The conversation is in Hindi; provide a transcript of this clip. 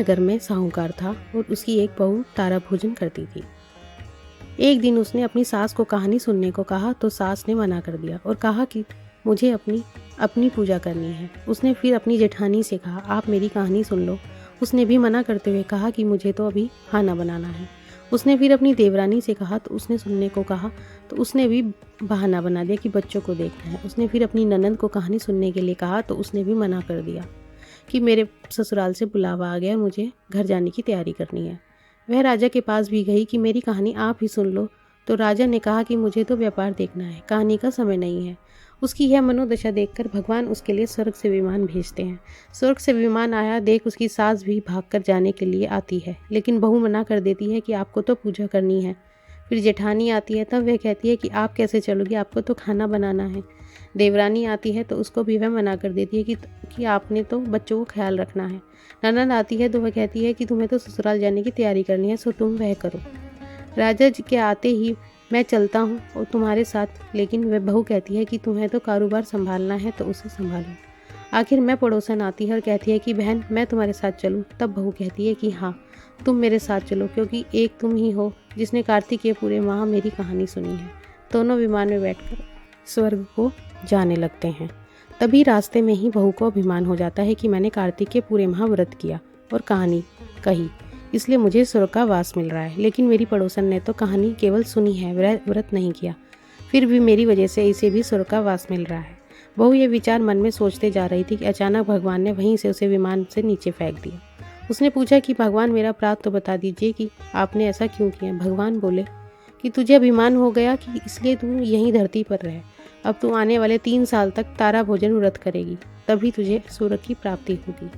नगर में साहूकार था और उसकी एक बहू तारा भोजन करती थी। एक दिन उसने अपनी सास को कहानी सुनने को कहा तो सास ने मना कर दिया और कहा कि मुझे अपनी अपनी पूजा करनी है। उसने फिर अपनी जेठानी से कहा, आप मेरी कहानी सुन लो। उसने भी मना करते हुए कहा कि मुझे तो अभी खाना बनाना है। उसने फिर अपनी देवरानी से कहा तो उसने सुनने को कहा तो उसने भी बहाना बना दिया कि बच्चों को देखना है। उसने फिर अपनी ननद को कहानी सुनने के लिए कहा तो उसने भी मना कर दिया कि मेरे ससुराल से बुलावा आ गया, मुझे घर जाने की तैयारी करनी है। वह राजा के पास भी गई कि मेरी कहानी आप ही सुन लो, तो राजा ने कहा कि मुझे तो व्यापार देखना है, कहानी का समय नहीं है। उसकी यह मनोदशा देखकर भगवान उसके लिए स्वर्ग से विमान भेजते हैं। स्वर्ग से विमान आया देख उसकी सास भी भागकर जाने के लिए आती है, लेकिन बहू मना कर देती है कि आपको तो पूजा करनी है। फिर जेठानी आती है, तब वह कहती है कि आप कैसे चलोगी, आपको तो खाना बनाना है। देवरानी आती है तो उसको भी वह मना कर देती है कि आपने तो बच्चों को ख्याल रखना है। ननद आती है तो वह कहती है कि तुम्हें तो ससुराल जाने की तैयारी करनी है, सो तुम वह करो। राजा जी के आते ही मैं चलता हूँ और तुम्हारे साथ, लेकिन वह बहू कहती है कि तुम्हें तो कारोबार संभालना है तो उसे संभालो। आखिर मैं पड़ोसन आती है और कहती है कि बहन मैं तुम्हारे साथ चलूँ। तब बहू कहती है कि हाँ तुम मेरे साथ चलो, क्योंकि एक तुम ही हो जिसने कार्तिक के पूरे माह मेरी कहानी सुनी है। दोनों विमान में बैठकर स्वर्ग को जाने लगते हैं। तभी रास्ते में ही बहू को अभिमान हो जाता है कि मैंने कार्तिक के पूरे माह व्रत किया और कहानी कही, इसलिए मुझे स्वर्ग का वास मिल रहा है। लेकिन मेरी पड़ोसन ने तो कहानी केवल सुनी है, व्रत नहीं किया, फिर भी मेरी वजह से इसे भी स्वर्ग का वास मिल रहा है। बहू ये विचार मन में सोचते जा रही थी कि अचानक भगवान ने वहीं से उसे विमान से नीचे फेंक दिया। उसने पूछा कि भगवान मेरा अपराध तो बता दीजिए कि आपने ऐसा क्यों किया। भगवान बोले कि तुझे अभिमान हो गया कि इसलिए तू यहीं धरती पर रहे। अब तू आने वाले 3 साल तक तारा भोजन व्रत करेगी, तभी तुझे स्वर्ग की प्राप्ति होगी।